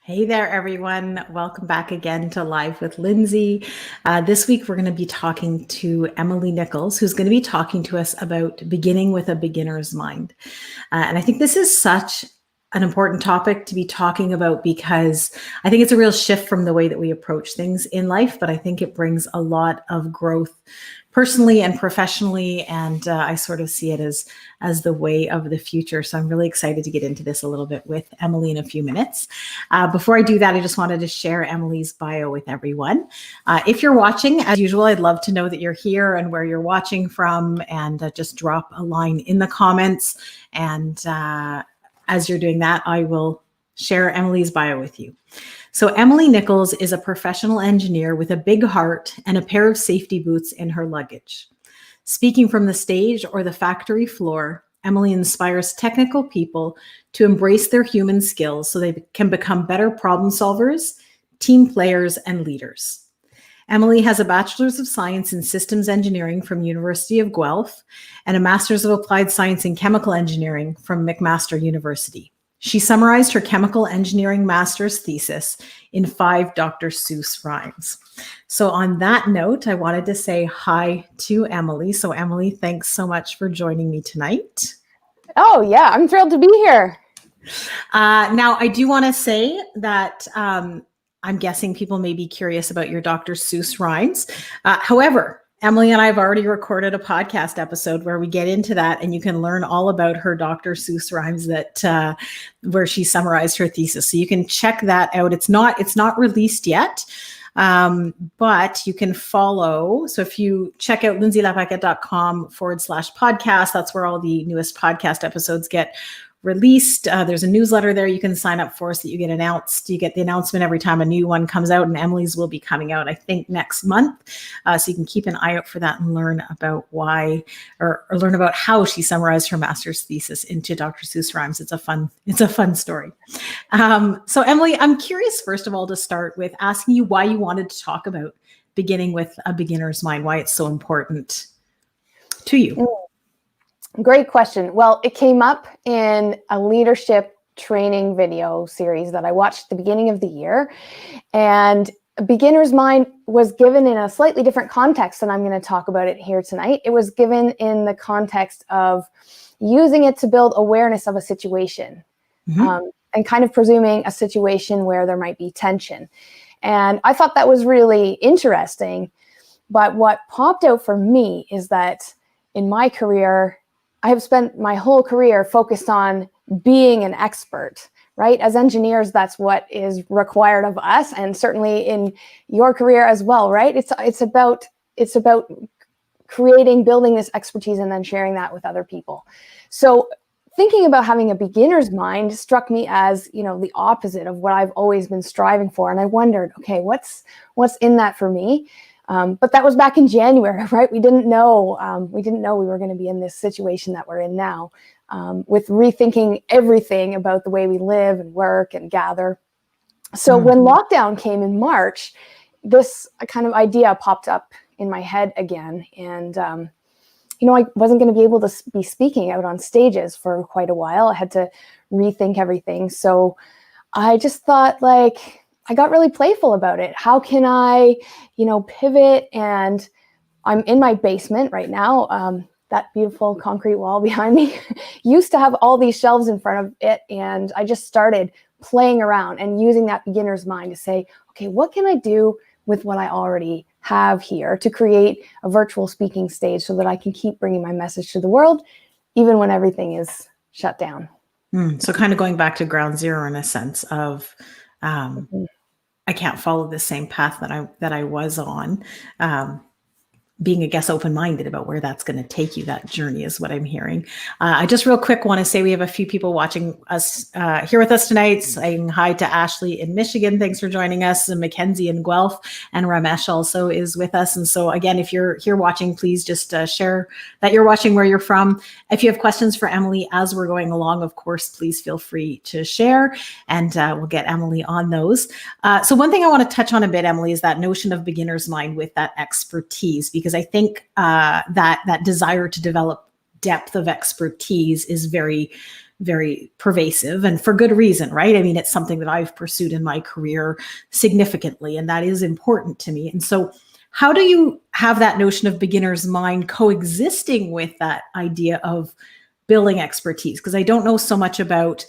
Hey there, everyone. Welcome back again to Live with Lindsay. This week, we're going to be talking to Emily Nichols, who's going to be talking to us about beginning with a beginner's mind. And I think this is such an important topic to be talking about because I think it's a real shift from the way that we approach things in life, but I think it brings a lot of growth personally and professionally, and I sort of see it as the way of the future. So I'm really excited to get into this a little bit with Emily in a few minutes. Before I do that, I just wanted to share Emily's bio with everyone. If you're watching, as usual, I'd love to know that you're here and where you're watching from, and just drop a line in the comments. And as you're doing that, I will share Emily's bio with you. So Emily Nichols is a professional engineer with a big heart and a pair of safety boots in her luggage. Speaking from the stage or the factory floor, Emily inspires technical people to embrace their human skills so they can become better problem solvers, team players, and leaders. Emily has a Bachelor's of Science in Systems Engineering from University of Guelph and a Master's of Applied Science in Chemical Engineering from McMaster University. She summarized her chemical engineering master's thesis in 5 Dr. Seuss rhymes. So on that note, I wanted to say hi to Emily. So Emily, thanks so much for joining me tonight. Oh yeah, I'm thrilled to be here. Now, I do want to say that I'm guessing people may be curious about your Dr. Seuss rhymes. However, Emily and I have already recorded a podcast episode where we get into that, and you can learn all about her Dr. Seuss rhymes that where she summarized her thesis. So you can check that out. It's not released yet, but you can follow. So if you check out lindsaylapaquette.com/podcast, that's where all the newest podcast episodes get released. There's a newsletter there you can sign up for so that you get announced. You get the announcement every time a new one comes out, and Emily's will be coming out, I think, next month. So you can keep an eye out for that and learn about why, or learn about how she summarized her master's thesis into Dr. Seuss rhymes. It's a fun story. So Emily, I'm curious, first of all, to start with asking you why you wanted to talk about beginning with a beginner's mind, why it's so important to you. Great question. Well, it came up in a leadership training video series that I watched at the beginning of the year. And a beginner's mind was given in a slightly different context than I'm going to talk about it here tonight. It was given in the context of using it to build awareness of a situation, and kind of presuming a situation where there might be tension. And I thought that was really interesting. But what popped out for me is that in my career, I have spent my whole career focused on being an expert, right? As engineers, that's what is required of us, and certainly in your career as well, right? It's about building this expertise and then sharing that with other people. So thinking about having a beginner's mind struck me as, the opposite of what I've always been striving for. And I wondered, okay, what's in that for me? But that was back in January, right? We didn't know we were going to be in this situation that we're in now, with rethinking everything about the way we live and work and gather. So when lockdown came in March, this kind of idea popped up in my head again. And, I wasn't going to be able to be speaking out on stages for quite a while. I had to rethink everything. So I just thought, I got really playful about it. How can I, pivot? And I'm in my basement right now. That beautiful concrete wall behind me used to have all these shelves in front of it. And I just started playing around and using that beginner's mind to say, okay, what can I do with what I already have here to create a virtual speaking stage so that I can keep bringing my message to the world, even when everything is shut down. So kind of going back to ground zero in a sense of, I can't follow the same path that I was on. Being, I guess, open-minded about where that's going to take you, that journey is what I'm hearing. I just real quick want to say we have a few people watching us here with us tonight, saying hi to Ashley in Michigan. Thanks for joining us. And Mackenzie in Guelph, and Ramesh also is with us. And so again, if you're here watching, please just share that you're watching, where you're from. If you have questions for Emily as we're going along, of course, please feel free to share, and we'll get Emily on those. So one thing I want to touch on a bit, Emily, is that notion of beginner's mind with that expertise, because I think that desire to develop depth of expertise is very very pervasive, and for good reason, right? I mean, it's something that I've pursued in my career significantly, and that is important to me. And so how do you have that notion of beginner's mind coexisting with that idea of building expertise? Because I don't know so much about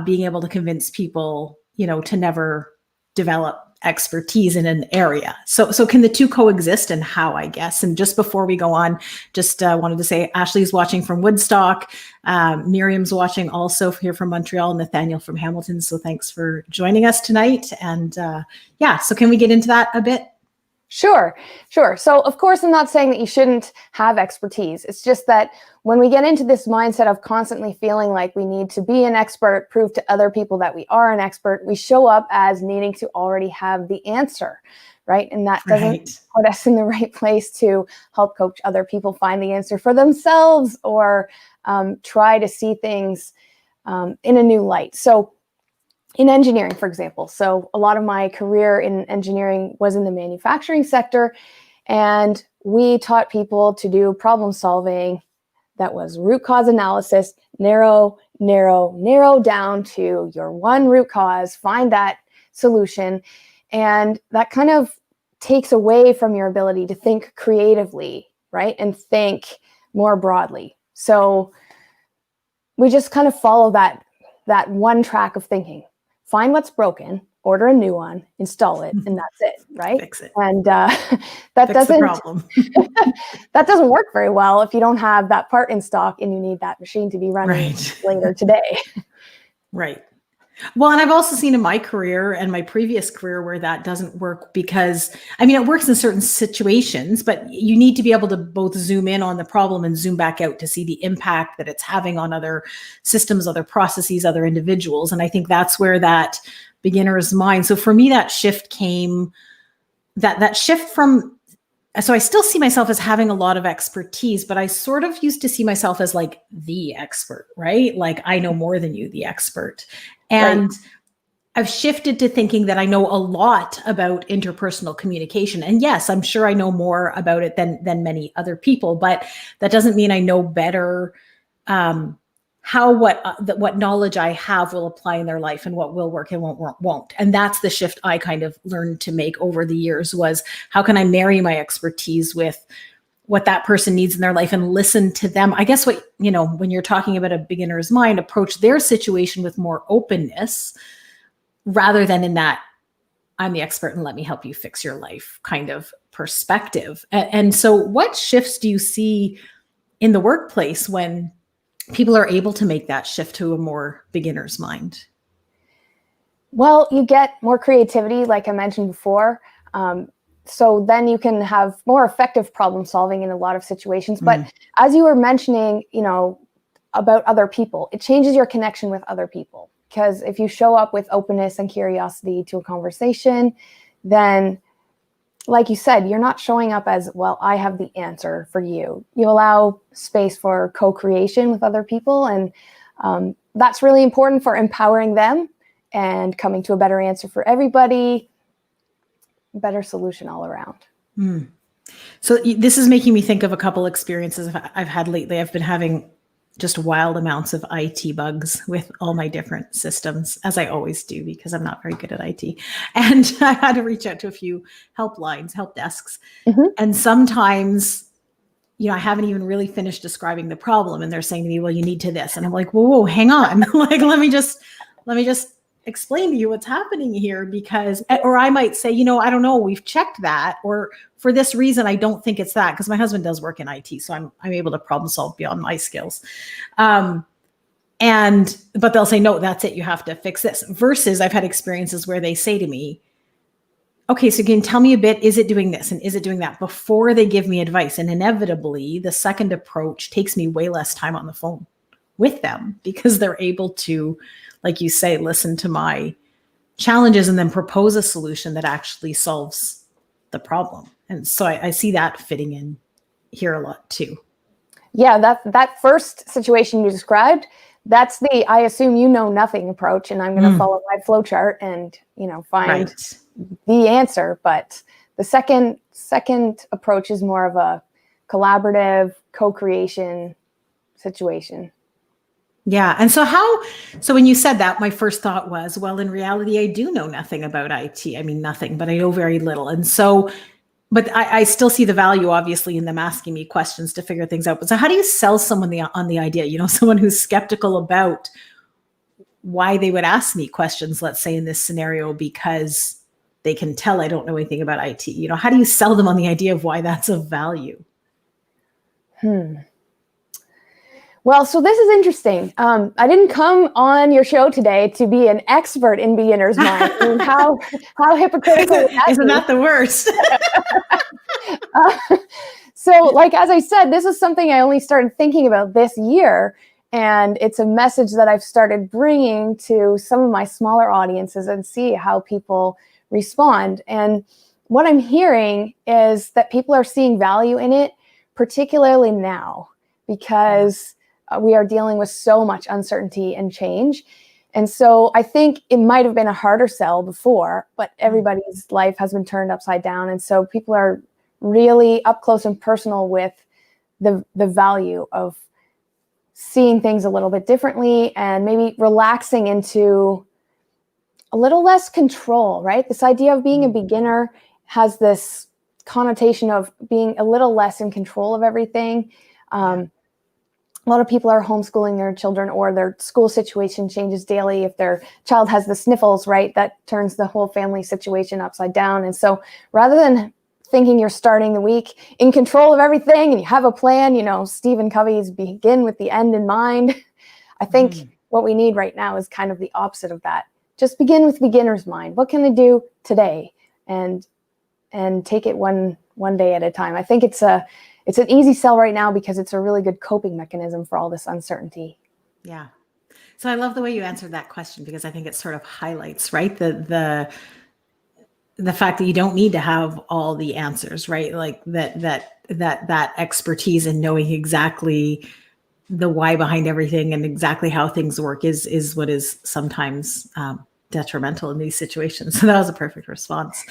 being able to convince people, to never develop expertise in an area. So can the two coexist, and how, I guess? And just before we go on, just wanted to say Ashley's watching from Woodstock. Miriam's watching also here from Montreal, Nathaniel from Hamilton. So thanks for joining us tonight. And so can we get into that a bit? Sure. So of course, I'm not saying that you shouldn't have expertise. It's just that when we get into this mindset of constantly feeling like we need to be an expert, prove to other people that we are an expert, we show up as needing to already have the answer, right? And that doesn't put us in the right place to help coach other people find the answer for themselves, or try to see things in a new light. So in engineering, for example, so a lot of my career in engineering was in the manufacturing sector, and we taught people to do problem solving that was root cause analysis, narrow down to your one root cause, find that solution. And that kind of takes away from your ability to think creatively, right? And think more broadly. So we just kind of follow that one track of thinking. Find what's broken, order a new one, install it, and that's it, right? Fix it. And that doesn't work very well if you don't have that part in stock and you need that machine to be running later today. Right. Well, and I've also seen in my career and my previous career where that doesn't work, because it works in certain situations, but you need to be able to both zoom in on the problem and zoom back out to see the impact that it's having on other systems, other processes, other individuals. And I think that's where that beginner's mind. So for me, that shift came, that shift from, so I still see myself as having a lot of expertise, but I sort of used to see myself as like the expert, right? Like, I know more than you, the expert. And I've shifted to thinking that I know a lot about interpersonal communication. And yes, I'm sure I know more about it than many other people, but that doesn't mean I know better what knowledge I have will apply in their life, and what will work and won't. And that's the shift I kind of learned to make over the years, was how can I marry my expertise with what that person needs in their life and listen to them. I guess when you're talking about a beginner's mind, approach their situation with more openness, rather than in that I'm the expert and let me help you fix your life kind of perspective. And so what shifts do you see in the workplace when people are able to make that shift to a more beginner's mind? Well, you get more creativity, like I mentioned before. So then you can have more effective problem solving in a lot of situations. But as you were mentioning, about other people, it changes your connection with other people. Because if you show up with openness and curiosity to a conversation, then, like you said, you're not showing up as, well, I have the answer for you. You allow space for co-creation with other people. And that's really important for empowering them and coming to a better answer for everybody. Better solution all around. So this is making me think of a couple experiences I've had lately. I've been having just wild amounts of IT bugs with all my different systems, as I always do, because I'm not very good at IT. And I had to reach out to a few help desks. And sometimes, I haven't even really finished describing the problem, and they're saying to me, well, you need to this. And I'm like, whoa, hang on. Like, let me just explain to you what's happening here, or I might say, I don't know, we've checked that, or for this reason, I don't think it's that, because my husband does work in IT. So I'm able to problem solve beyond my skills. But they'll say, no, that's it. You have to fix this. Versus I've had experiences where they say to me, okay, so can you tell me a bit, is it doing this? And is it doing that, before they give me advice? And inevitably the second approach takes me way less time on the phone with them, because they're able to, like you say, listen to my challenges and then propose a solution that actually solves the problem. And so I see that fitting in here a lot too. Yeah, that first situation you described, that's the I assume you know nothing approach, and I'm going to follow my flow chart and find the answer. But the second approach is more of a collaborative co-creation situation. Yeah. And so when you said that, my first thought was, well, in reality, I do know nothing about IT. I mean, nothing, but I know very little. And so, but I still see the value, obviously, in them asking me questions to figure things out. But so how do you sell someone on the idea, someone who's skeptical about why they would ask me questions, let's say in this scenario, because they can tell I don't know anything about IT? How do you sell them on the idea of why that's of value? Well, so this is interesting. I didn't come on your show today to be an expert in beginner's mind. I mean, how hypocritical would that Isn't be? that the worst? So, as I said, this is something I only started thinking about this year. And it's a message that I've started bringing to some of my smaller audiences and see how people respond. And what I'm hearing is that people are seeing value in it, particularly now, because we are dealing with so much uncertainty and change. And so I think it might have been a harder sell before, but everybody's life has been turned upside down. And so people are really up close and personal with the value of seeing things a little bit differently and maybe relaxing into a little less control, right? This idea of being a beginner has this connotation of being a little less in control of everything. A lot of people are homeschooling their children, or their school situation changes daily. If their child has the sniffles, right, that turns the whole family situation upside down. And so rather than thinking you're starting the week in control of everything and you have a plan, Stephen Covey's begin with the end in mind. I think what we need right now is kind of the opposite of that. Just begin with beginner's mind. What can I do today? And take it one day at a time. I think it's an easy sell right now because it's a really good coping mechanism for all this uncertainty. Yeah. So I love the way you answered that question, because I think it sort of highlights, right, the fact that you don't need to have all the answers, right? Like that expertise in knowing exactly the why behind everything and exactly how things work is what is sometimes detrimental in these situations. So that was a perfect response.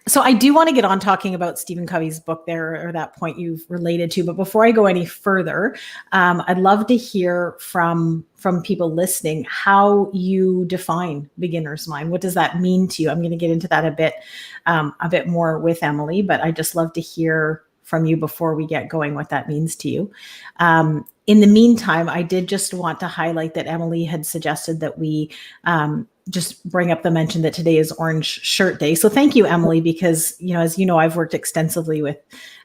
So I do want to get on talking about Stephen Covey's book there, or that point you've related to. But before I go any further, I'd love to hear from people listening how you define beginner's mind. What does that mean to you? I'm going to get into that a bit more with Emily, but I just love to hear from you before we get going what that means to you. In the meantime, I did just want to highlight that Emily had suggested that we just bring up the mention that today is Orange Shirt Day. So thank you, Emily, because, as you know, I've worked extensively with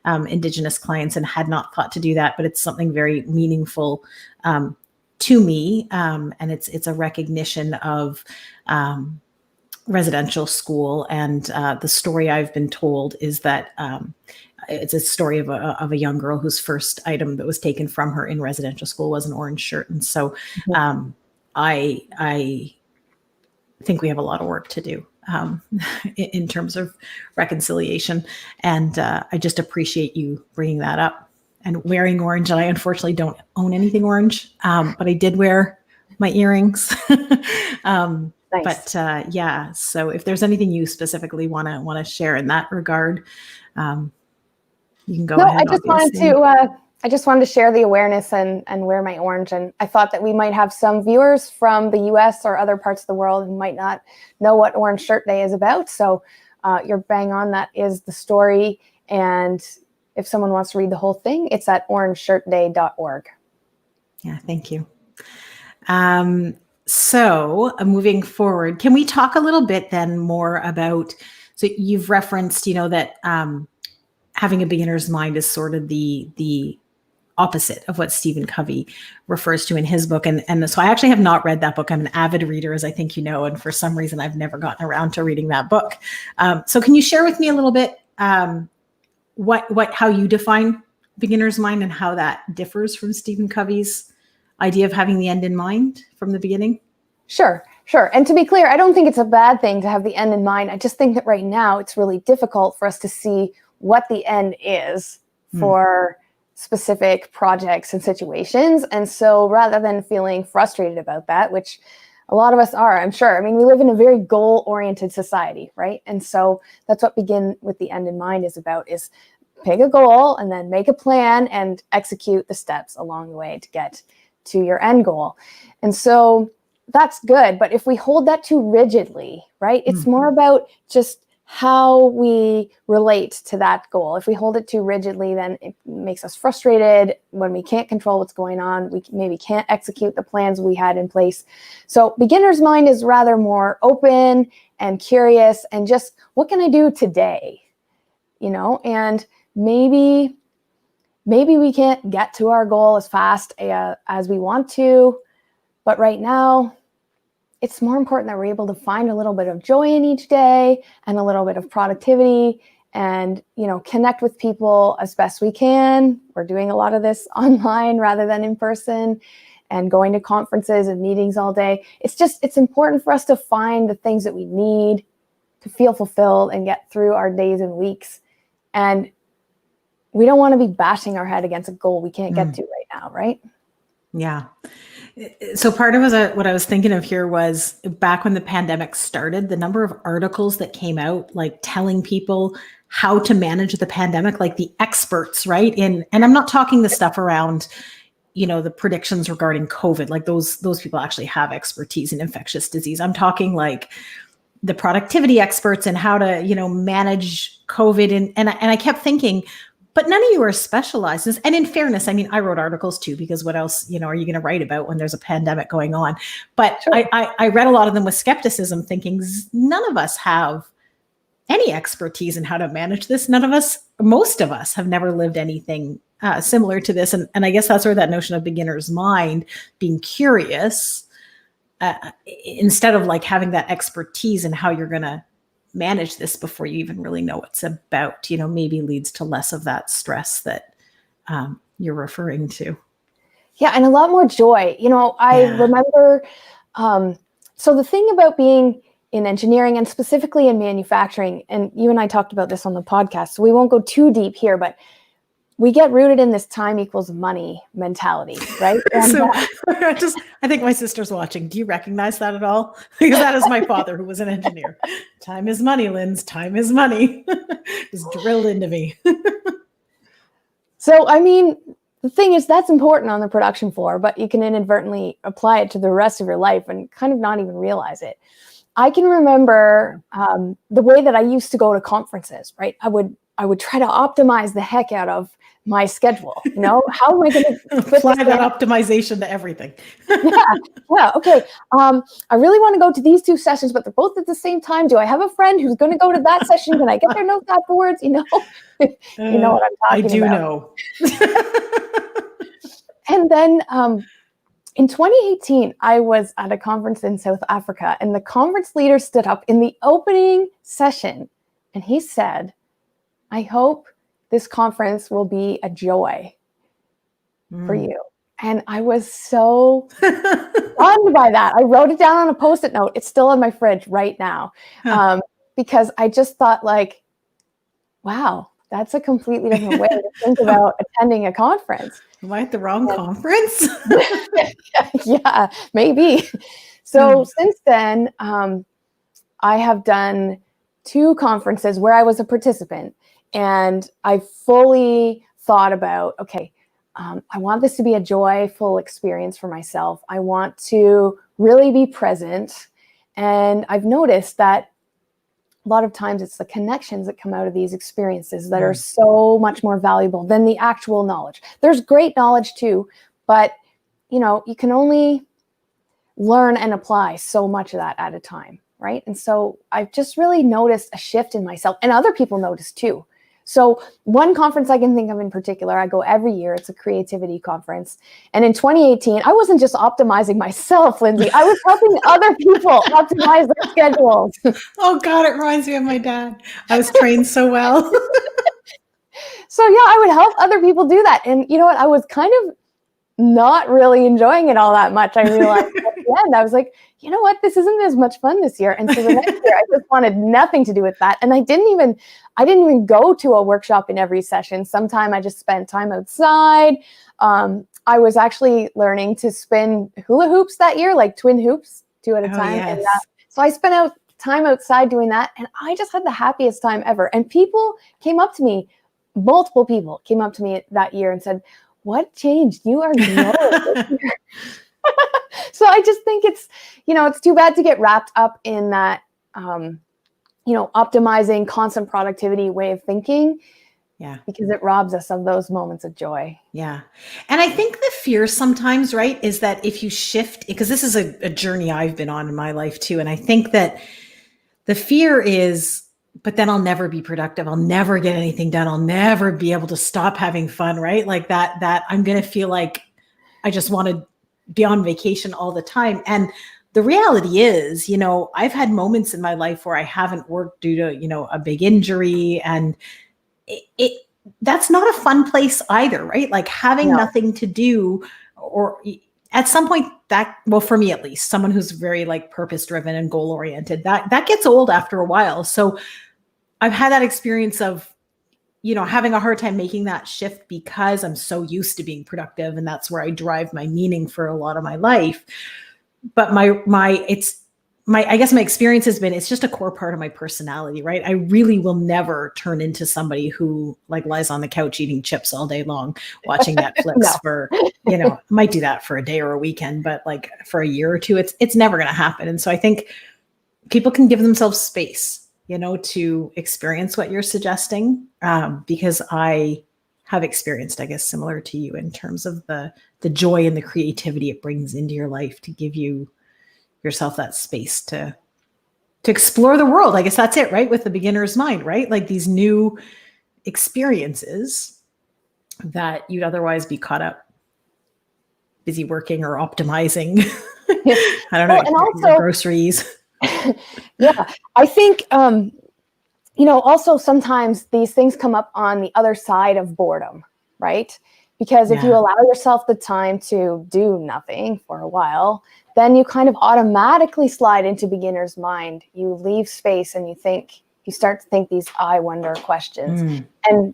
Indigenous clients and had not thought to do that, but it's something very meaningful to me. And it's a recognition of residential school. And the story I've been told is that it's a story of a young girl whose first item that was taken from her in residential school was an orange shirt. And so I think we have a lot of work to do in terms of reconciliation. And I just appreciate you bringing that up and wearing orange. And I unfortunately don't own anything orange, but I did wear my earrings. Nice. But yeah, so if there's anything you specifically want to share in that regard, you can go ahead. I just wanted to share the awareness and wear my orange. And I thought that we might have some viewers from the US or other parts of the world who might not know what Orange Shirt Day is about. So you're bang on. That is the story. And if someone wants to read the whole thing, it's at orangeshirtday.org. Yeah, thank you. So moving forward, can we talk a little bit then more about, so you've referenced, that having a beginner's mind is sort of the opposite of what Stephen Covey refers to in his book. And so I actually have not read that book. I'm an avid reader, as I think you know, and for some reason I've never gotten around to reading that book. So can you share with me a little bit how you define beginner's mind and how that differs from Stephen Covey's idea of having the end in mind from the beginning? Sure. And to be clear, I don't think it's a bad thing to have the end in mind. I just think that right now it's really difficult for us to see what the end is for specific projects and situations. And so rather than feeling frustrated about that, which a lot of us are, I'm sure. I mean, we live in a very goal-oriented society, right? And so that's what begin with the end in mind is about, is pick a goal and then make a plan and execute the steps along the way to get to your end goal. And so that's good. But if we hold that too rigidly, right, it's more about just how we relate to that goal. If we hold it too rigidly, then it makes us frustrated when we can't control what's going on. We maybe can't execute the plans we had in place. So beginner's mind is rather more open and curious and just, what can I do today? And maybe we can't get to our goal as fast as we want to, but right now, it's more important that we're able to find a little bit of joy in each day and a little bit of productivity and, connect with people as best we can. We're doing a lot of this online rather than in person and going to conferences and meetings all day. It's important for us to find the things that we need to feel fulfilled and get through our days and weeks. And we don't want to be bashing our head against a goal we can't get to right now, right? Yeah. So part of what I was thinking of here was back when the pandemic started, the number of articles that came out, like telling people how to manage the pandemic, like the experts, right? And I'm not talking the stuff around, the predictions regarding COVID, like those people actually have expertise in infectious disease. I'm talking like the productivity experts and how to, manage COVID. And I kept thinking, but none of you are specialized. And in fairness, I mean, I wrote articles too, because what else, are you going to write about when there's a pandemic going on? But sure. I read a lot of them with skepticism, thinking none of us have any expertise in how to manage this. Most of us have never lived anything similar to this. And I guess that's where that notion of beginner's mind, being curious, instead of like having that expertise in how you're going to manage this before you even really know what it's about, maybe leads to less of that stress that you're referring to. Yeah. And a lot more joy. I remember, so the thing about being in engineering and specifically in manufacturing, and you and I talked about this on the podcast, so we won't go too deep here, but we get rooted in this time equals money mentality, right? And, so I think my sister's watching. Do you recognize that at all? Because that is my father, who was an engineer. Time is money, Linz. Time is money. It's drilled into me. So, I mean, the thing is, that's important on the production floor, but you can inadvertently apply it to the rest of your life and kind of not even realize it. I can remember the way that I used to go to conferences, right? I would try to optimize the heck out of my schedule. How am I going to apply that optimization to everything? Yeah. Okay. I really want to go to these two sessions, but they're both at the same time. Do I have a friend who's going to go to that session? Can I get their notes afterwards? You know what I'm talking about. I do know. And then in 2018, I was at a conference in South Africa, and the conference leader stood up in the opening session, and he said, "I hope this conference will be a joy for you." And I was so stunned by that. I wrote it down on a Post-it note. It's still in my fridge right now. Because I just thought like, wow, that's a completely different way to think about attending a conference. Am I at the wrong conference? Yeah, maybe. So since then, I have done 2 conferences where I was a participant. And I fully thought about, okay, I want this to be a joyful experience for myself. I want to really be present. And I've noticed that a lot of times it's the connections that come out of these experiences that are so much more valuable than the actual knowledge. There's great knowledge too, but you can only learn and apply so much of that at a time, right? And so I've just really noticed a shift in myself, and other people notice too. So one conference I can think of in particular, I go every year. It's a creativity conference. And in 2018, I wasn't just optimizing myself, Lindsay. I was helping other people optimize their schedules. Oh God, it reminds me of my dad. I was trained so well. So yeah, I would help other people do that. And you know what? I was kind of not really enjoying it all that much. I realized at the end, I was like, you know what? This isn't as much fun this year. And so the next year, I just wanted nothing to do with that. And I didn't even go to a workshop in every session. Sometime I just spent time outside. I was actually learning to spin hula hoops that year, like twin hoops, 2 at a time. Yes. And so I spent time outside doing that. And I just had the happiest time ever. And people came up to me, multiple people came up to me that year and said, what changed? You are glowing. So I just think it's, it's too bad to get wrapped up in that, optimizing constant productivity way of thinking. Yeah. Because it robs us of those moments of joy. Yeah. And I think the fear sometimes, right, is that if you shift, because this is a journey I've been on in my life too. And I think that the fear is, but then I'll never be productive. I'll never get anything done. I'll never be able to stop having fun, right? Like that I'm going to feel like I just want to be on vacation all the time. And the reality is, I've had moments in my life where I haven't worked due to, a big injury, and that's not a fun place either, right? Like having nothing to do, or at some point for me at least, someone who's very like purpose driven and goal oriented, that gets old after a while. So I've had that experience of, having a hard time making that shift because I'm so used to being productive, and that's where I derive my meaning for a lot of my life. But I guess my experience has been, it's just a core part of my personality, right? I really will never turn into somebody who like lies on the couch eating chips all day long, watching Netflix for, might do that for a day or a weekend, but like for a year or two, it's never going to happen. And so I think people can give themselves space, to experience what you're suggesting, because I have experienced, I guess, similar to you in terms of the joy and the creativity it brings into your life to give yourself that space to explore the world. I guess that's it, right? With the beginner's mind, right? Like these new experiences that you'd otherwise be caught up busy working or optimizing. I don't know, and also groceries. Yeah, I think, also sometimes these things come up on the other side of boredom, right? Because if you allow yourself the time to do nothing for a while, then you kind of automatically slide into beginner's mind. You leave space and you start to think these I wonder questions. And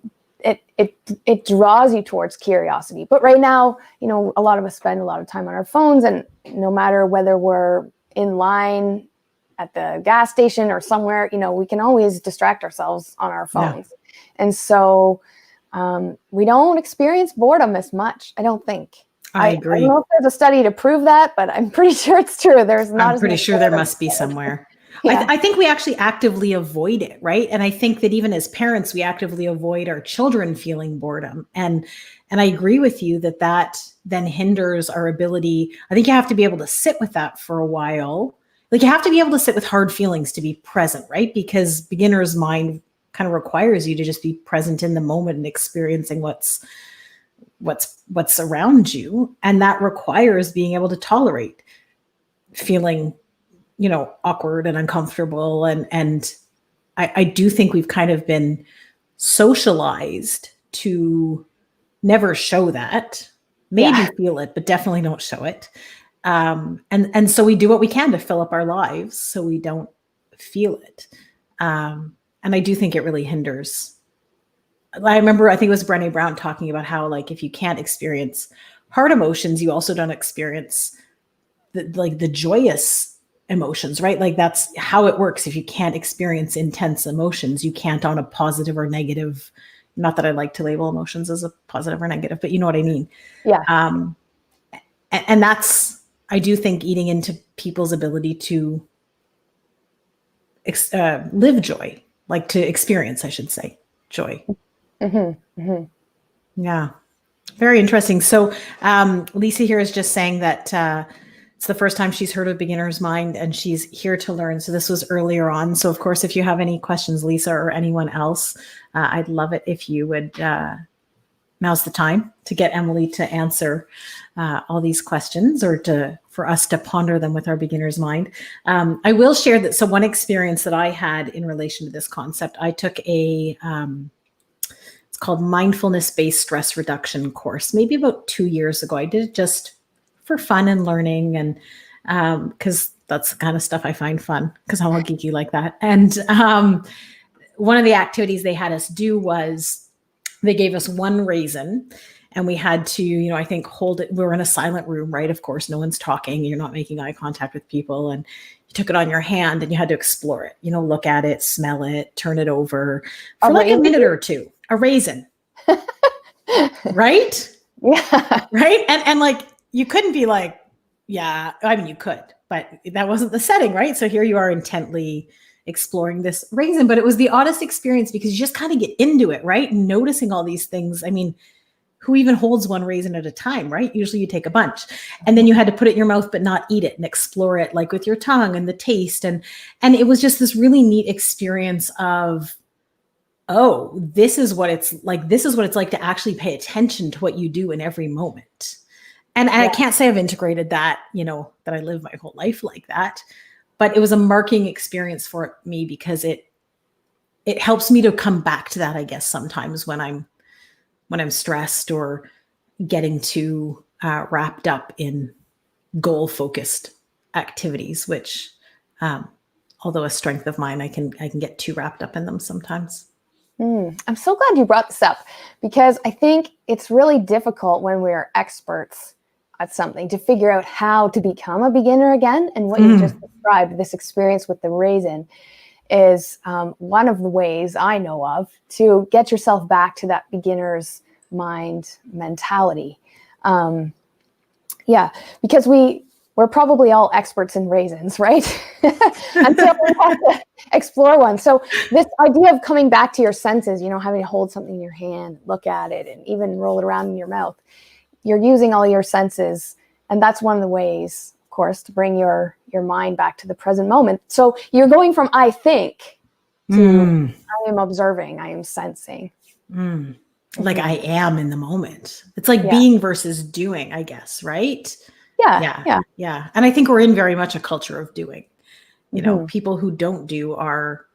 it draws you towards curiosity. But right now, a lot of us spend a lot of time on our phones, and no matter whether we're in line at the gas station or somewhere, we can always distract ourselves on our phones. And so we don't experience boredom as much, I don't think. I agree. I don't know if there's a study to prove that, but I'm pretty sure it's true. I'm pretty sure there must be somewhere. Yeah. I think we actually actively avoid it, right? And I think that even as parents, we actively avoid our children feeling boredom. And I agree with you that then hinders our ability. I think you have to be able to sit with that for a while. Like you have to be able to sit with hard feelings to be present, right? Because beginner's mind kind of requires you to just be present in the moment and experiencing what's around you. And that requires being able to tolerate feeling, awkward and uncomfortable. And I do think we've kind of been socialized to never show that, maybe feel it, but definitely don't show it. And so we do what we can to fill up our lives so we don't feel it. And I do think it really hinders. I remember, I think it was Brené Brown talking about how, like, if you can't experience hard emotions, you also don't experience the joyous emotions, right? Like that's how it works. If you can't experience intense emotions, you can't on a positive or negative. Not that I like to label emotions as a positive or negative, but you know what I mean? Yeah. And that's, I do think, eating into people's ability to live joy, like to experience, I should say, joy. Mm-hmm. Mm-hmm. Yeah. Very interesting. So Lisa here is just saying that it's the first time she's heard of beginner's mind and she's here to learn. So this was earlier on. So of course, if you have any questions, Lisa, or anyone else, I'd love it if you would, now's the time to get Emily to answer all these questions, or for us to ponder them with our beginner's mind. I will share that. So one experience that I had in relation to this concept, I took it's called mindfulness-based stress reduction course, maybe about 2 years ago. I did it just for fun and learning, and because that's the kind of stuff I find fun, because I'm all geeky like that. And one of the activities they had us do was they gave us one raisin, and we had to, I think, hold it. We were in a silent room, right? Of course, no one's talking. You're not making eye contact with people. And you took it on your hand and you had to explore it, look at it, smell it, turn it over for like a minute or two. A raisin. Right? Yeah. Right. And like, you couldn't be like, yeah, I mean, you could, but that wasn't the setting. Right. So here you are intently exploring this raisin, but it was the oddest experience because you just kind of get into it, right? Noticing all these things. I mean, who even holds one raisin at a time, right? Usually you take a bunch, and then you had to put it in your mouth, but not eat it, and explore it like with your tongue and the taste. And it was just this really neat experience of, oh, this is what it's like. This is what it's like to actually pay attention to what you do in every moment. And I can't say I've integrated that, that I live my whole life like that, but it was a marking experience for me because it helps me to come back to that, I guess, sometimes when I'm stressed or getting too wrapped up in goal-focused activities, which, although a strength of mine, I can get too wrapped up in them sometimes. I'm so glad you brought this up, because I think it's really difficult when we're experts at something to figure out how to become a beginner again. And what you just described, this experience with the raisin, is one of the ways I know of to get yourself back to that beginner's mind mentality. Because we're probably all experts in raisins, right? Until we have to explore one. So this idea of coming back to your senses, having to hold something in your hand, look at it, and even roll it around in your mouth, you're using all your senses. And that's one of the ways, of course, to bring your mind back to the present moment. So you're going from I think to I am observing, I am sensing. Like I am in the moment. It's like being versus doing, I guess, right? Yeah. And I think we're in very much a culture of doing. People who don't do are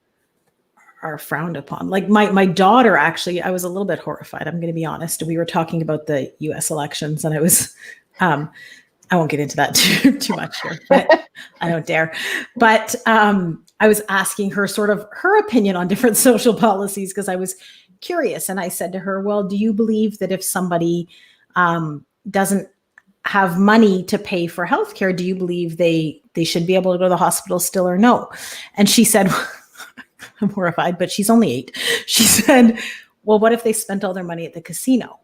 frowned upon. Like my daughter, actually, I was a little bit horrified. I'm going to be honest. We were talking about the US elections, and I was, I won't get into that too much here, but I don't dare. But I was asking her sort of her opinion on different social policies because I was curious. And I said to her, well, do you believe that if somebody doesn't have money to pay for healthcare, do you believe they should be able to go to the hospital still or no? And she said, I'm horrified, but she's only 8. She said, well, what if they spent all their money at the casino?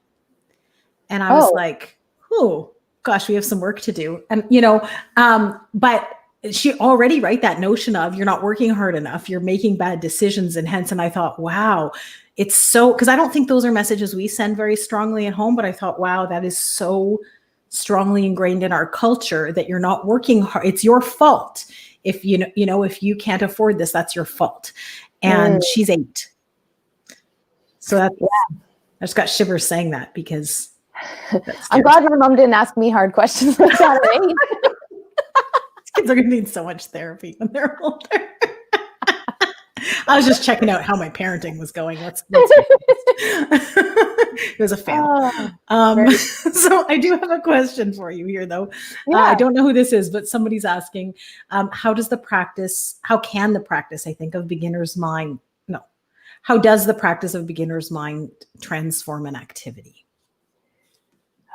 And I was like, oh, gosh, we have some work to do. And, but she already, right, that notion of you're not working hard enough, you're making bad decisions. And hence, and I thought, wow, it's so, because I don't think those are messages we send very strongly at home, but I thought, wow, that is so strongly ingrained in our culture that you're not working hard. It's your fault. If if you can't afford this, that's your fault. And she's 8. So I just got shivers saying that because I'm glad my mom didn't ask me hard questions like that at 8. Kids are going to need so much therapy when they're older. I was just checking out how my parenting was going. It was a fail. So I do have a question for you here, though. I don't know who this is, but somebody's asking, how can the practice, I think, of beginner's mind, how does the practice of beginner's mind transform an activity?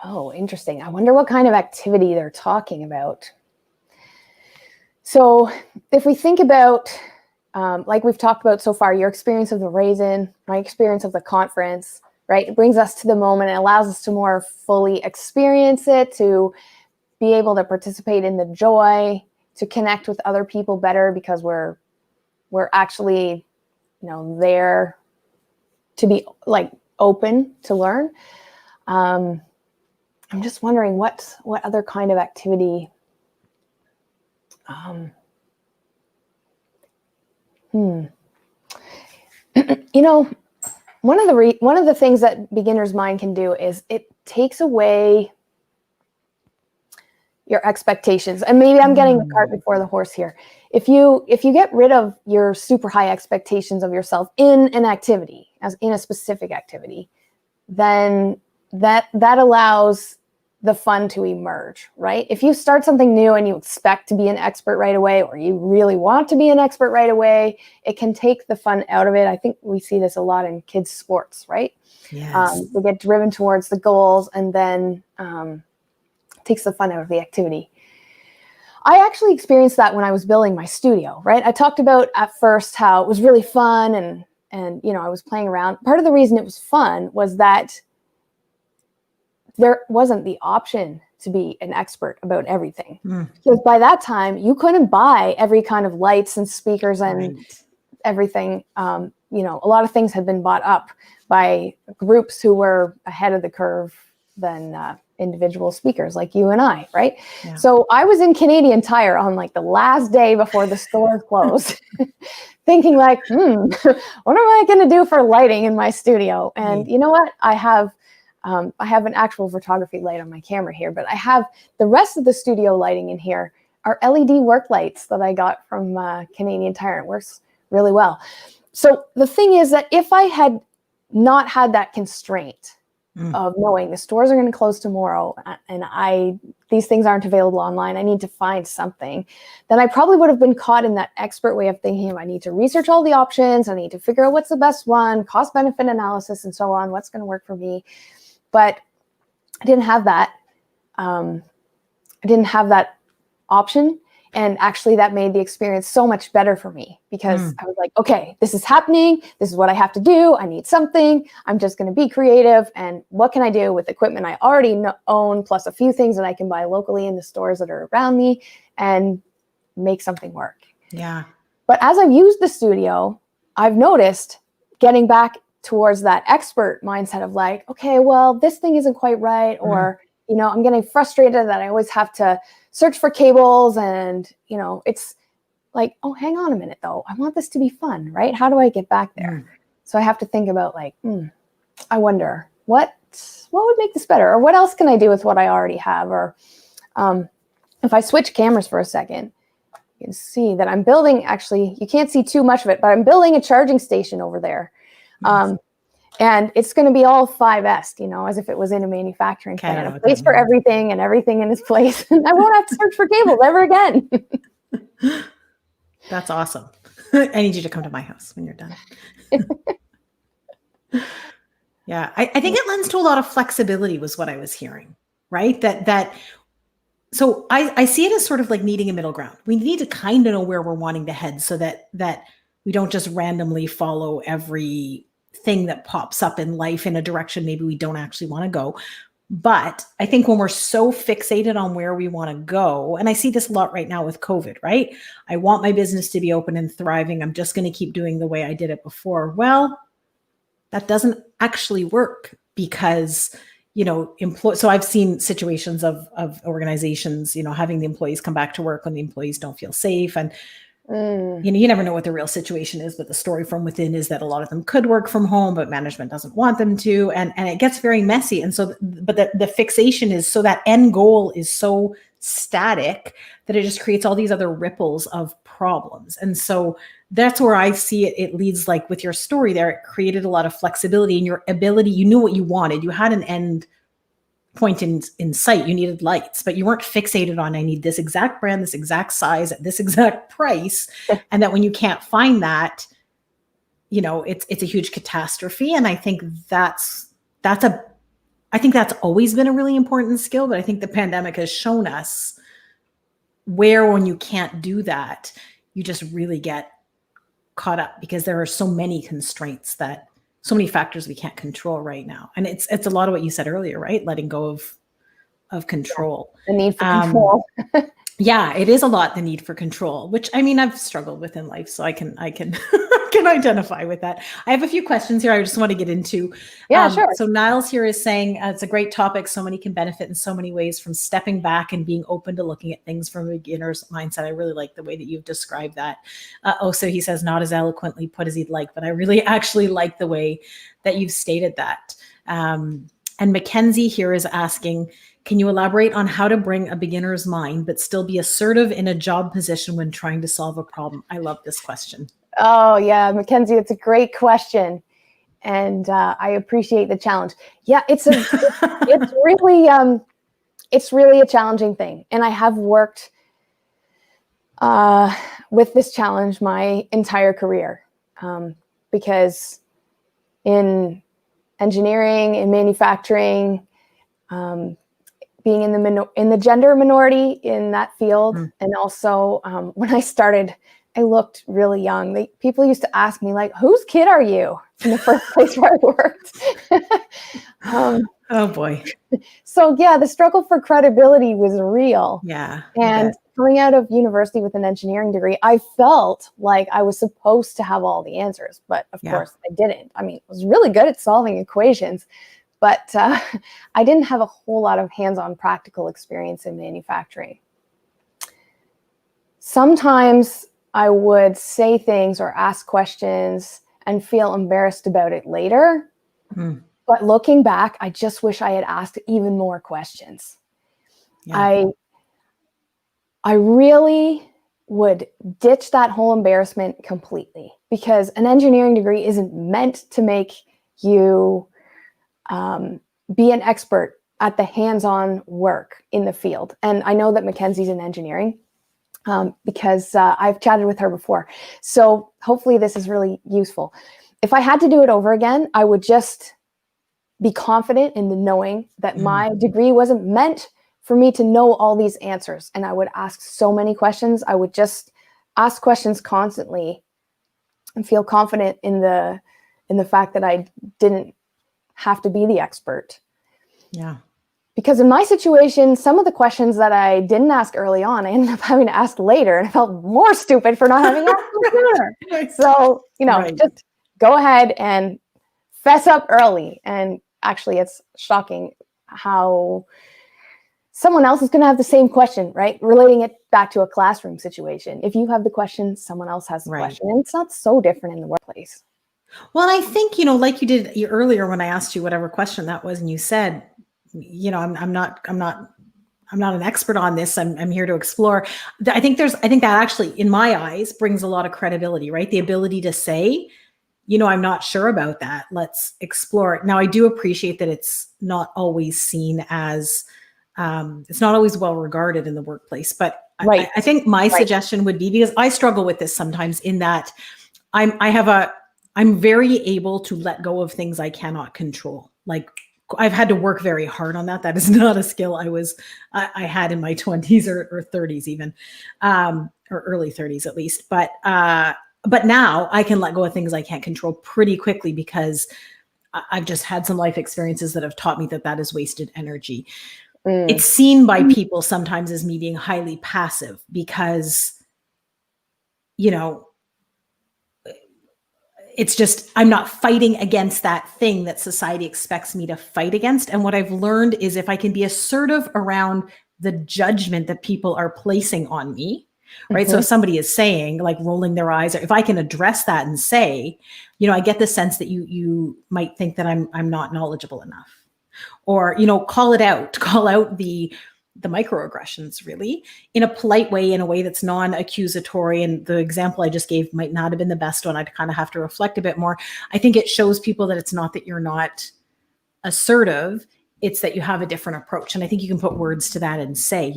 Oh, interesting. I wonder what kind of activity they're talking about. So if we think about, like we've talked about so far, your experience of the raisin, my experience of the conference, right? It brings us to the moment. It allows us to more fully experience it, to be able to participate in the joy, to connect with other people better because we're actually, there to be like open to learn. I'm just wondering what other kind of activity. One of the things that beginner's mind can do is it takes away your expectations. And maybe I'm getting the cart before the horse here. If you get rid of your super high expectations of yourself in an activity, as in a specific activity, then that allows the fun to emerge, right? If you start something new and you expect to be an expert right away, or you really want to be an expert right away, it can take the fun out of it. I think we see this a lot in kids' sports, right? Yes. They get driven towards the goals, and then takes the fun out of the activity. I actually experienced that when I was building my studio, right? I talked about at first how it was really fun and I was playing around. Part of the reason it was fun was that there wasn't the option to be an expert about everything. Because by that time, you couldn't buy every kind of lights and speakers and everything. You know, a lot of things had been bought up by groups who were ahead of the curve than individual speakers like you and I, right? Yeah. So I was in Canadian Tire on like the last day before the store closed, thinking like, what am I going to do for lighting in my studio? And you know what? I have an actual photography light on my camera here, but I have the rest of the studio lighting in here are LED work lights that I got from Canadian Tire. It works really well. So the thing is that if I had not had that constraint of knowing the stores are going to close tomorrow and these things aren't available online, I need to find something, then I probably would have been caught in that expert way of thinking, I need to research all the options, I need to figure out what's the best one, cost benefit analysis and so on, what's going to work for me. But I didn't have that. I didn't have that option. And actually that made the experience so much better for me because I was like, okay, this is happening. This is what I have to do. I need something. I'm just going to be creative. And what can I do with equipment I already own, plus a few things that I can buy locally in the stores that are around me and make something work. Yeah. But as I've used the studio, I've noticed getting back towards that expert mindset of like, okay, well, this thing isn't quite right. Or, you know, I'm getting frustrated that I always have to search for cables and, you know, it's like, oh, hang on a minute though. I want this to be fun, right? How do I get back there? So I have to think about like, I wonder what would make this better? Or what else can I do with what I already have? Or if I switch cameras for a second, you can see that I'm building, actually, you can't see too much of it, but I'm building a charging station over there. And it's going to be all 5S, you know, as if it was in a manufacturing plant, a place for everything and everything in its place. And I won't have to search for cables ever again. That's awesome. I need you to come to my house when you're done. Yeah, I think it lends to a lot of flexibility was what I was hearing, right? So I see it as sort of like needing a middle ground. We need to kind of know where we're wanting to head so that we don't just randomly follow every thing that pops up in life in a direction maybe we don't actually want to go. But I think when we're so fixated on where we want to go, and I see this a lot right now with COVID, right? I want my business to be open and thriving. I'm just going to keep doing the way I did it before. Well, that doesn't actually work because, you know, so I've seen situations of organizations, you know, having the employees come back to work when the employees don't feel safe. And you know, you never know what the real situation is, but the story from within is that a lot of them could work from home, but management doesn't want them to. And it gets very messy. And so, but the fixation is so that end goal is so static that it just creates all these other ripples of problems. And so that's where I see it. It leads, like with your story there, it created a lot of flexibility in your ability. You knew what you wanted. You had an end point in sight. You needed lights, but you weren't fixated on, I need this exact brand, this exact size, at this exact price. And that when you can't find that, you know, it's a huge catastrophe. And I think that's always been a really important skill, but I think the pandemic has shown us where, when you can't do that, you just really get caught up because there are so many constraints, so many factors we can't control right now. And it's a lot of what you said earlier, right? Letting go of control. The need for control. Yeah, it is a lot, the need for control, which I mean, I've struggled with in life, so I can can identify with that. I have a few questions here I just want to get into. Yeah, sure. So Niles here is saying it's a great topic. So many can benefit in so many ways from stepping back and being open to looking at things from a beginner's mindset. I really like the way that you've described that. So he says not as eloquently put as he'd like, but I really actually like the way that you've stated that. And Mackenzie here is asking, can you elaborate on how to bring a beginner's mind, but still be assertive in a job position when trying to solve a problem? I love this question. Oh yeah, Mackenzie, it's a great question. And I appreciate the challenge. Yeah, it's really a challenging thing. And I have worked with this challenge my entire career because in engineering, in manufacturing, being in the gender minority in that field, and also when I started I looked really young. People used to ask me, like, whose kid are you, in the first place where I worked? Oh boy. So yeah, the struggle for credibility was real. Yeah. And coming out of university with an engineering degree, I felt like I was supposed to have all the answers, but of course I didn't. I mean, I was really good at solving equations, but I didn't have a whole lot of hands-on practical experience in manufacturing. Sometimes I would say things or ask questions and feel embarrassed about it later. Mm. But looking back, I just wish I had asked even more questions. Yeah. I really would ditch that whole embarrassment completely, because an engineering degree isn't meant to make you be an expert at the hands-on work in the field. And I know that Mackenzie's in engineering because I've chatted with her before. So hopefully this is really useful. If I had to do it over again, I would just be confident in the knowing that my degree wasn't meant for me to know all these answers. And I would ask so many questions. I would just ask questions constantly and feel confident in the fact that I didn't have to be the expert. Yeah. Because in my situation, some of the questions that I didn't ask early on, I ended up having to ask later, and I felt more stupid for not having asked them sooner. So, just go ahead and fess up early. And actually, it's shocking how someone else is going to have the same question, right? Relating it back to a classroom situation. If you have the question, someone else has the question. And it's not so different in the workplace. Well, I think, like you did earlier when I asked you whatever question that was, and you said, I'm not an expert on this. I'm here to explore. I think that actually, in my eyes, brings a lot of credibility, right? The ability to say, I'm not sure about that. Let's explore it. Now, I do appreciate that it's not always seen as, it's not always well regarded in the workplace. But Right. I think my suggestion would be, because I struggle with this sometimes, in that I'm very able to let go of things I cannot control. Like, I've had to work very hard on that. That is not a skill I had in my 20s or 30s even, or early 30s at least. But now I can let go of things I can't control pretty quickly, because I've just had some life experiences that have taught me that is wasted energy. It's seen by people sometimes as me being highly passive, because, it's just, I'm not fighting against that thing that society expects me to fight against. And what I've learned is, if I can be assertive around the judgment that people are placing on me, right? So if somebody is saying, like, rolling their eyes, or if I can address that and say, I get the sense that you might think that I'm not knowledgeable enough, or, call out the microaggressions, really, in a polite way, in a way that's non-accusatory. And the example I just gave might not have been the best one. I'd kind of have to reflect a bit more. I think it shows people that it's not that you're not assertive, it's that you have a different approach. And I think you can put words to that and say,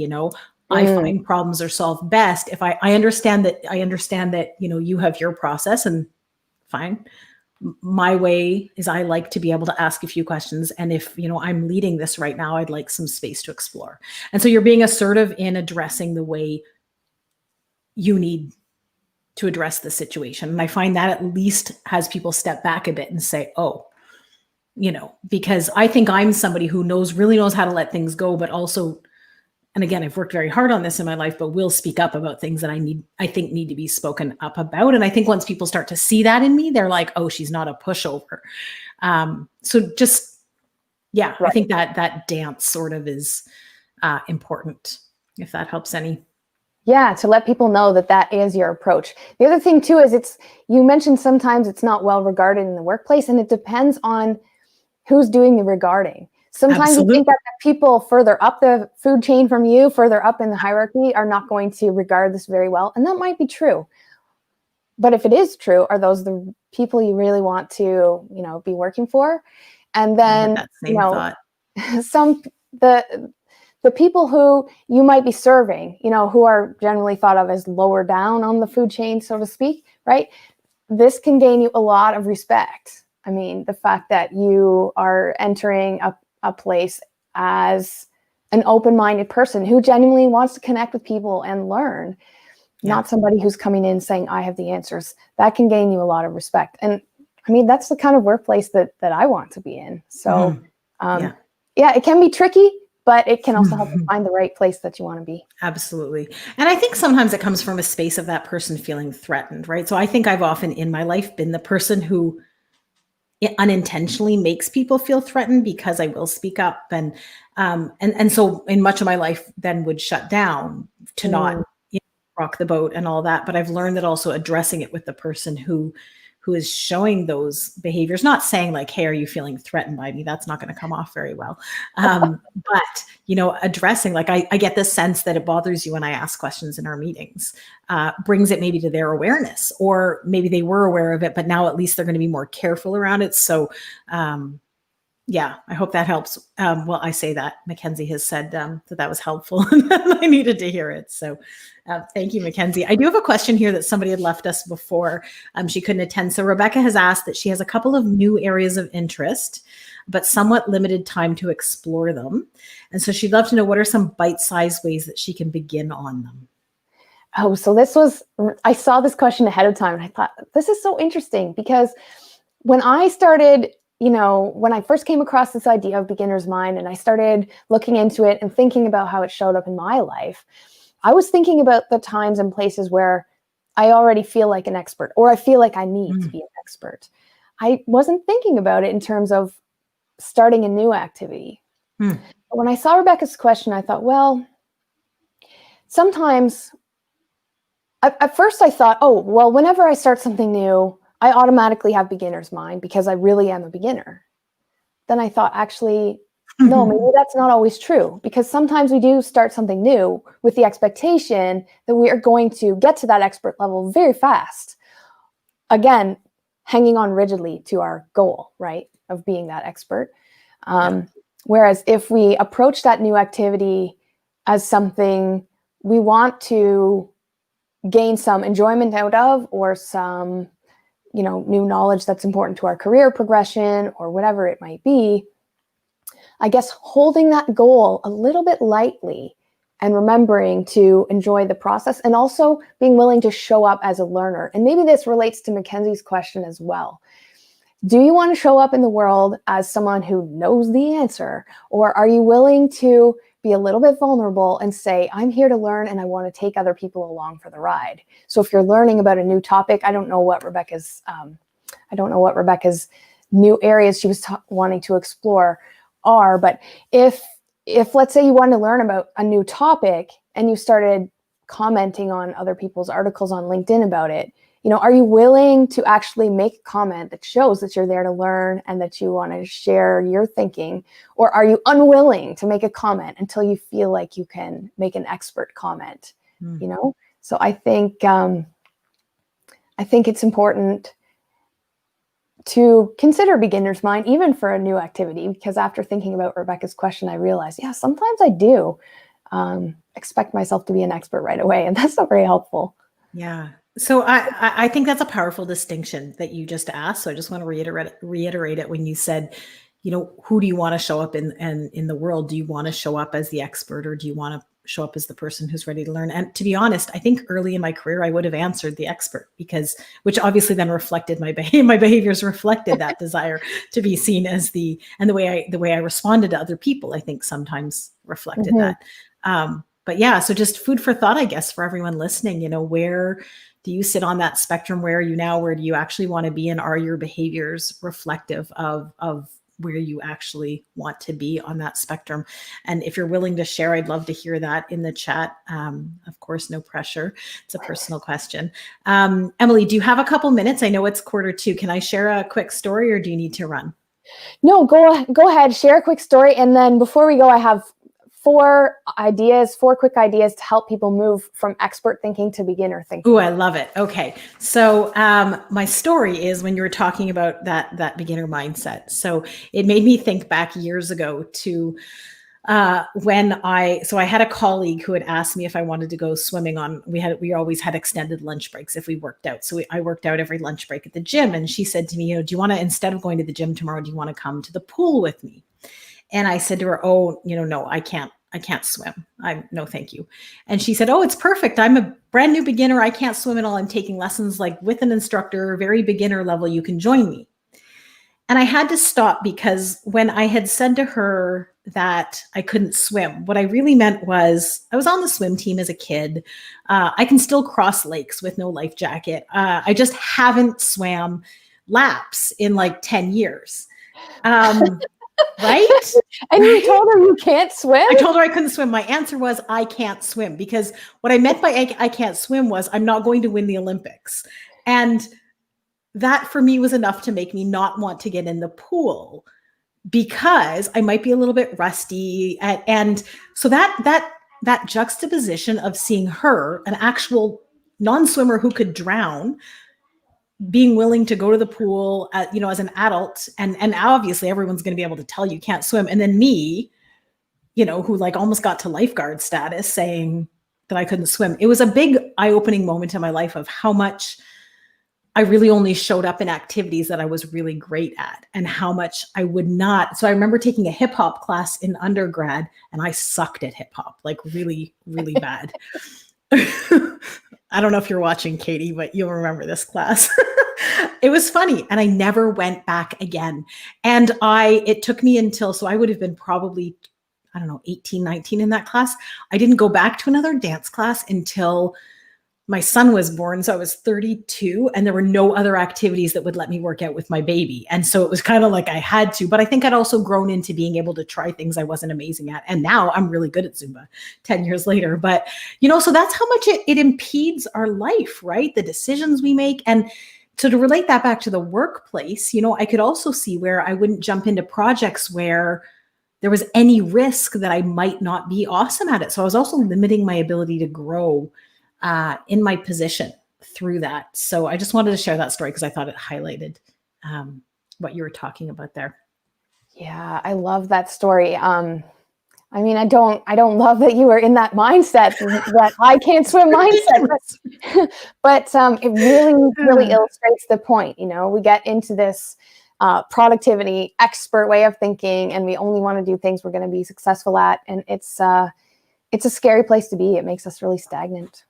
I find problems are solved best if I understand that, you have your process, and fine. My way is, I like to be able to ask a few questions. And if, I'm leading this right now, I'd like some space to explore. And so you're being assertive in addressing the way you need to address the situation. And I find that at least has people step back a bit and say, oh, because I think I'm somebody who really knows how to let things go, but also, and again, I've worked very hard on this in my life, but will speak up about things that I think need to be spoken up about. And I think once people start to see that in me, they're like, oh, she's not a pushover. So just, I think that dance sort of is important, if that helps any. Yeah, to let people know that is your approach. The other thing too is, you mentioned sometimes it's not well regarded in the workplace, and it depends on who's doing the regarding. Sometimes you think that the people further up the food chain from you, further up in the hierarchy, are not going to regard this very well. And that might be true. But if it is true, are those the people you really want to, be working for? And then, that same thought. the people who you might be serving, who are generally thought of as lower down on the food chain, so to speak, right? This can gain you a lot of respect. I mean, the fact that you are entering a place as an open-minded person who genuinely wants to connect with people and learn. not somebody who's coming in saying, I have the answers. That can gain you a lot of respect. And I mean, that's the kind of workplace that I want to be in. So yeah, it can be tricky, but it can also help you find the right place that you want to be. Absolutely. And I think sometimes it comes from a space of that person feeling threatened, right? So I think I've often in my life been the person who unintentionally makes people feel threatened because I will speak up, and so in much of my life then would shut down to not rock the boat and all that. But I've learned that also addressing it with the person who is showing those behaviors, not saying like, hey, are you feeling threatened by me? That's not going to come off very well. But, addressing, like, I get this sense that it bothers you when I ask questions in our meetings, brings it maybe to their awareness, or maybe they were aware of it, but now at least they're going to be more careful around it. So, yeah, I hope that helps. Well, I say that Mackenzie has said that was helpful. I needed to hear it. So thank you, Mackenzie. I do have a question here that somebody had left us before she couldn't attend. So Rebecca has asked that she has a couple of new areas of interest, but somewhat limited time to explore them. And so she'd love to know, what are some bite-sized ways that she can begin on them? Oh, so I saw this question ahead of time and I thought, this is so interesting, because when I started, when I first came across this idea of beginner's mind and I started looking into it and thinking about how it showed up in my life, I was thinking about the times and places where I already feel like an expert, or I feel like I need to be an expert. I wasn't thinking about it in terms of starting a new activity. But when I saw Rebecca's question, I thought, well, sometimes at first I thought, oh, well, whenever I start something new, I automatically have beginner's mind because I really am a beginner. Then I thought, actually, no, maybe that's not always true, because sometimes we do start something new with the expectation that we are going to get to that expert level very fast. Again, hanging on rigidly to our goal, right, of being that expert. Whereas if we approach that new activity as something we want to gain some enjoyment out of, or some new knowledge that's important to our career progression, or whatever it might be, I guess holding that goal a little bit lightly and remembering to enjoy the process, and also being willing to show up as a learner. And maybe this relates to Mackenzie's question as well. Do you want to show up in the world as someone who knows the answer, or are you willing to be a little bit vulnerable and say, I'm here to learn and I want to take other people along for the ride? So if you're learning about a new topic, I don't know what Rebecca's new areas she was wanting to explore are, but if let's say you want to learn about a new topic and you started commenting on other people's articles on LinkedIn about it, are you willing to actually make a comment that shows that you're there to learn and that you want to share your thinking? Or are you unwilling to make a comment until you feel like you can make an expert comment? So I think it's important to consider beginner's mind even for a new activity, because after thinking about Rebecca's question, I realized, yeah, sometimes I do expect myself to be an expert right away, and that's not very helpful. Yeah. So I think that's a powerful distinction that you just asked. So I just want to reiterate it when you said, who do you want to show up in the world? Do you want to show up as the expert, or do you want to show up as the person who's ready to learn? And to be honest, I think early in my career, I would have answered the expert, which obviously then reflected my behaviors reflected that desire to be seen as the way I responded to other people, I think sometimes reflected that. But yeah, so just food for thought, I guess, for everyone listening. Where do you sit on that spectrum? Where are you now? Where do you actually want to be? And are your behaviors reflective of where you actually want to be on that spectrum? And if you're willing to share, I'd love to hear that in the chat. Of course, no pressure. It's a personal question. Emily, do you have a couple minutes? I know it's 1:45. Can I share a quick story, or do you need to run? No, go ahead. Share a quick story. And then before we go, I have 4 quick ideas to help people move from expert thinking to beginner thinking. Ooh, I love it. Okay. So my story is when you were talking about that beginner mindset. So it made me think back years ago to when I had a colleague who had asked me if I wanted to go swimming we always had extended lunch breaks if we worked out. So I worked out every lunch break at the gym. And she said to me, do you want to, instead of going to the gym tomorrow, do you want to come to the pool with me? And I said to her, oh, no, I can't I can't swim. No, thank you. And she said, oh, it's perfect. I'm a brand new beginner. I can't swim at all. I'm taking lessons like with an instructor, very beginner level. You can join me. And I had to stop because when I had said to her that I couldn't swim, what I really meant was I was on the swim team as a kid. I can still cross lakes with no life jacket. I just haven't swam laps in like 10 years. Right? And you told her you can't swim? I told her I couldn't swim. My answer was I can't swim, because what I meant by I can't swim was I'm not going to win the Olympics. And that for me was enough to make me not want to get in the pool, because I might be a little bit rusty. And so that juxtaposition of seeing her, an actual non-swimmer who could drown, being willing to go to the pool, as an adult, and obviously everyone's going to be able to tell you can't swim. And then me, who like almost got to lifeguard status, saying that I couldn't swim. It was a big eye-opening moment in my life of how much I really only showed up in activities that I was really great at, and how much I would not. So I remember taking a hip hop class in undergrad, and I sucked at hip hop, like really, really bad. I don't know if you're watching, Katie, but you'll remember this class. It was funny. And I never went back again. And it took me until, so I would have been probably, 18, 19 in that class. I didn't go back to another dance class until my son was born. So I was 32, and there were no other activities that would let me work out with my baby. And so it was kind of like I had to, but I think I'd also grown into being able to try things I wasn't amazing at. And now I'm really good at Zumba 10 years later. But, so that's how much it impedes our life, right? The decisions we make. And so to relate that back to the workplace, I could also see where I wouldn't jump into projects where there was any risk that I might not be awesome at it. So I was also limiting my ability to grow in my position through that. So I just wanted to share that story because I thought it highlighted what you were talking about there. Yeah, I love that story. I don't love that you were in that mindset, that I can't swim mindset, but it really illustrates the point. We get into this productivity expert way of thinking, and we only want to do things we're going to be successful at. And it's a scary place to be. It makes us really stagnant.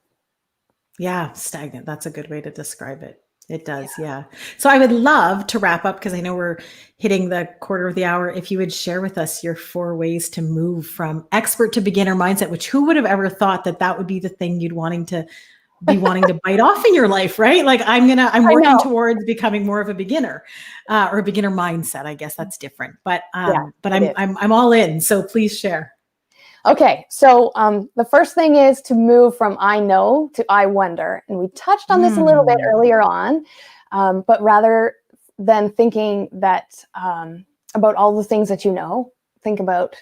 Yeah, stagnant. That's a good way to describe it. It does. Yeah. So I would love to wrap up, because I know we're hitting the quarter of the hour. If you would share with us your 4 ways to move from expert to beginner mindset, which who would have ever thought that would be the thing you'd wanting to bite off in your life, right? Like I'm working towards becoming more of a beginner, or a beginner mindset. I guess that's different, but I'm all in. So please share. Okay, so the first thing is to move from I know to I wonder. And we touched on this a little bit earlier on, but rather than thinking that about all the things that think about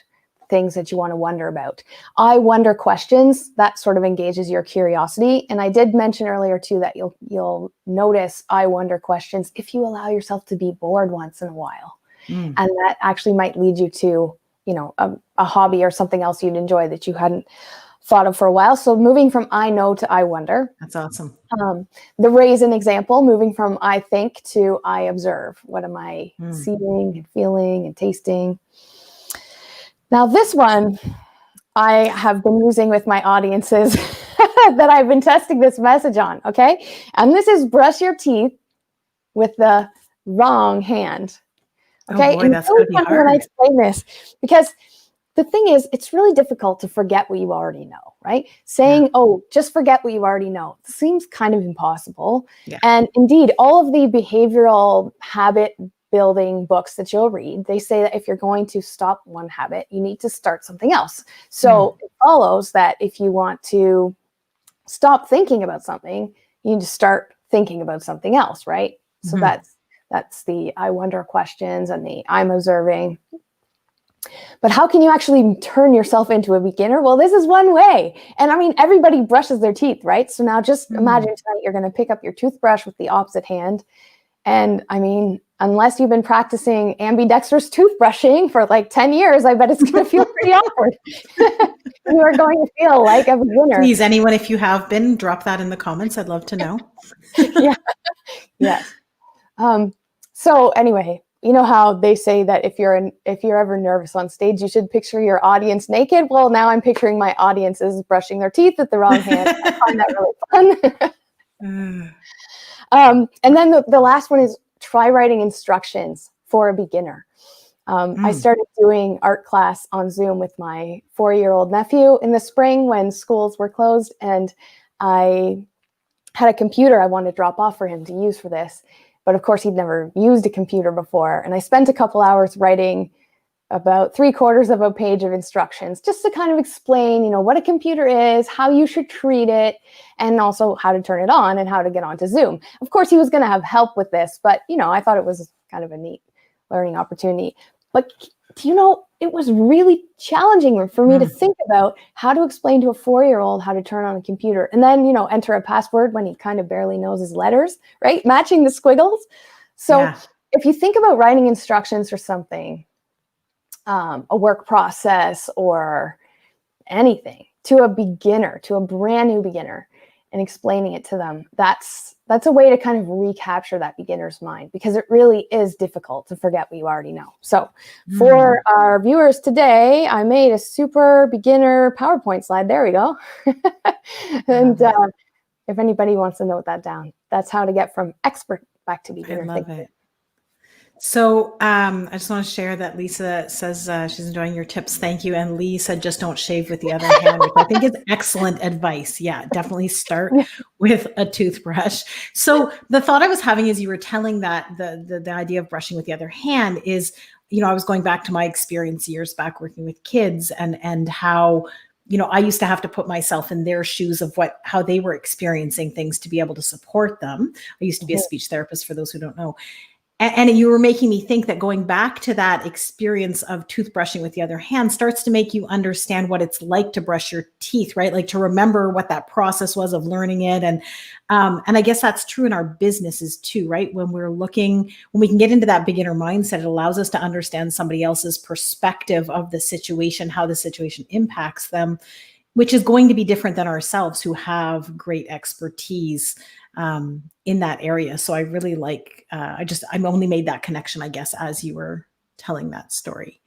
things that you want to wonder about. I wonder questions, that sort of engages your curiosity. And I did mention earlier too that you'll notice I wonder questions if you allow yourself to be bored once in a while. And that actually might lead you to a hobby or something else you'd enjoy that you hadn't thought of for a while. So moving from I know to I wonder. That's awesome. The ray is an example, moving from I think to I observe. What am I seeing and feeling and tasting? Now this one I have been using with my audiences that I've been testing this message on. Okay. And this is brush your teeth with the wrong hand. Okay, oh boy, that's really hard when I explain this, because the thing is, it's really difficult to forget what you already know, right? Saying, oh, just forget what you already know seems kind of impossible. Yeah. And indeed, all of the behavioral habit building books that you'll read, they say that if you're going to stop one habit, you need to start something else. So it follows that if you want to stop thinking about something, you need to start thinking about something else, right? So that's the I wonder questions and the I'm observing. But how can you actually turn yourself into a beginner? Well, this is one way. And I mean, everybody brushes their teeth, right? So now just imagine tonight you're going to pick up your toothbrush with the opposite hand. And I mean, unless you've been practicing ambidextrous toothbrushing for like 10 years, I bet it's going to feel pretty awkward. You are going to feel like a beginner. Please, anyone, if you have been, drop that in the comments. I'd love to know. Yes. So anyway, you know how they say that if you're ever nervous on stage, you should picture your audience naked. Well, now I'm picturing my audience as brushing their teeth with the wrong hand. I find that really fun. And then the last one is try writing instructions for a beginner. I started doing art class on Zoom with my 4-year-old nephew in the spring when schools were closed, and I had a computer I wanted to drop off for him to use for this. But of course, he'd never used a computer before. And I spent a couple hours writing about 3/4 of a page of instructions just to kind of explain, what a computer is, how you should treat it, and also how to turn it on and how to get onto Zoom. Of course, he was going to have help with this, but, I thought it was kind of a neat learning opportunity. But, it was really challenging for me to think about how to explain to a 4-year-old how to turn on a computer and then, enter a password when he kind of barely knows his letters, right? Matching the squiggles. So if you think about writing instructions for something, a work process or anything to a beginner, to a brand new beginner, and explaining it to them, that's a way to kind of recapture that beginner's mind, because it really is difficult to forget what you already know. So for our viewers today, I made a super beginner PowerPoint slide. There we go. And if anybody wants to note that down, that's how to get from expert back to beginner. I love it. So I just want to share that Lisa says she's enjoying your tips. Thank you. And Lee said, just don't shave with the other hand, which I think is excellent advice. Yeah, definitely start with a toothbrush. So the thought I was having as you were telling that the idea of brushing with the other hand is, I was going back to my experience years back working with kids and how, I used to have to put myself in their shoes of how they were experiencing things to be able to support them. I used to be a speech therapist, for those who don't know. And you were making me think that going back to that experience of toothbrushing with the other hand starts to make you understand what it's like to brush your teeth, right? Like to remember what that process was of learning it. And I guess that's true in our businesses too, right? When we can get into that beginner mindset, it allows us to understand somebody else's perspective of the situation, how the situation impacts them, which is going to be different than ourselves who have great expertise in that area. So I really like, I only made that connection, I guess, as you were telling that story.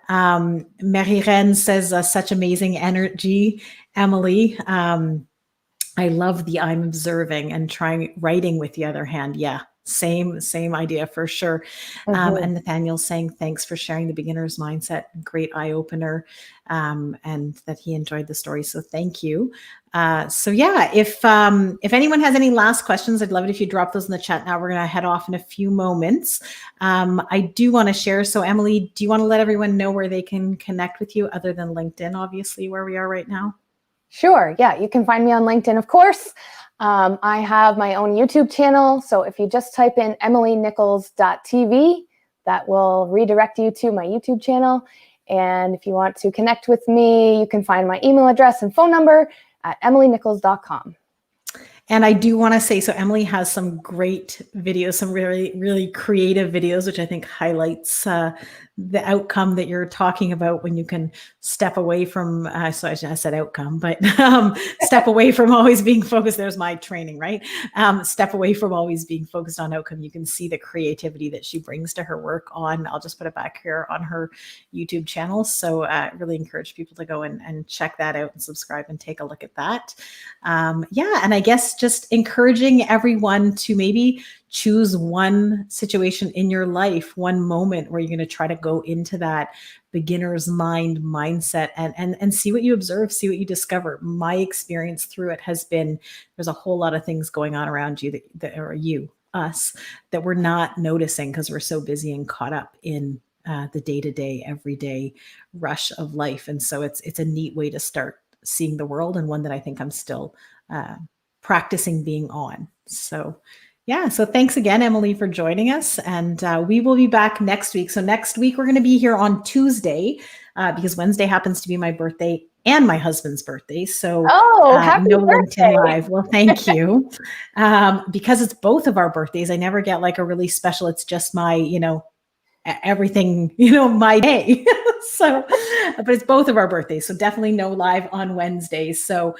Marie-Reine says, such amazing energy, Emily. I love the I'm observing and trying writing with the other hand. Yeah. Same idea for sure. And Nathaniel's saying, thanks for sharing the beginner's mindset. Great eye opener. And that he enjoyed the story. So thank you. So yeah, if anyone has any last questions, I'd love it if you drop those in the chat. Now we're going to head off in a few moments. I do want to share. So Emily, do you want to let everyone know where they can connect with you other than LinkedIn, obviously, where we are right now? Sure. Yeah, you can find me on LinkedIn, of course. I have my own YouTube channel. So if you just type in emilynichols.tv, that will redirect you to my YouTube channel. And if you want to connect with me, you can find my email address and phone number at emilynichols.com. And I do want to say, so Emily has some great videos, some really, really creative videos, which I think highlights the outcome that you're talking about when you can step away from, so I said outcome, but step away from always being focused. There's my training, right? Step away from always being focused on outcome. You can see the creativity that she brings to her work I'll just put it back here on her YouTube channel. So I really encourage people to go and check that out and subscribe and take a look at that. Yeah. And I guess just encouraging everyone to maybe choose one situation in your life, one moment where you're going to try to go into that beginner's mindset and see what you observe, see what you discover. My experience through it has been, there's a whole lot of things going on around you that are us, that we're not noticing because we're so busy and caught up in the day-to-day, everyday rush of life. And so it's a neat way to start seeing the world, and one that I think I'm still practicing being on. So yeah, so thanks again, Emily, for joining us. And we will be back next week. So next week, we're going to be here on Tuesday because Wednesday happens to be my birthday and my husband's birthday. So happy no birthday. LinkedIn Live. Well, thank you. Because it's both of our birthdays, I never get like a really special, it's just my, everything, my day. So, but it's both of our birthdays. So definitely no live on Wednesdays. So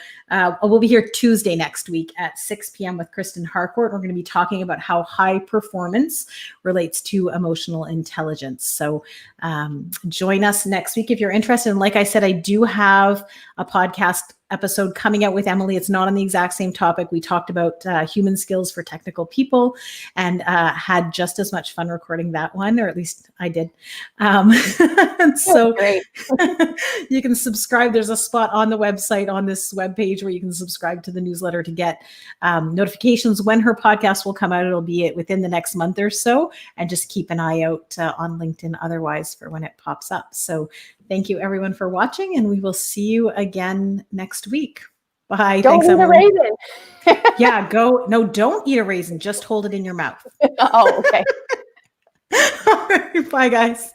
we'll be here Tuesday next week at 6 p.m. with Kristen Harcourt. We're going to be talking about how high performance relates to emotional intelligence. So join us next week if you're interested. And like I said, I do have a podcast episode coming out with Emily. It's not on the exact same topic. We talked about human skills for technical people and had just as much fun recording that one, or at least I did. So great. You can subscribe. There's a spot on the website on this webpage where you can subscribe to the newsletter to get notifications when her podcast will come out. It'll be within the next month or so, and just keep an eye out on LinkedIn otherwise for when it pops up. So thank you everyone for watching, and we will see you again next week. Bye. Don't Thanks, eat Emily. a raisin. Yeah, no, don't eat a raisin. Just hold it in your mouth. Oh, okay. Bye, guys.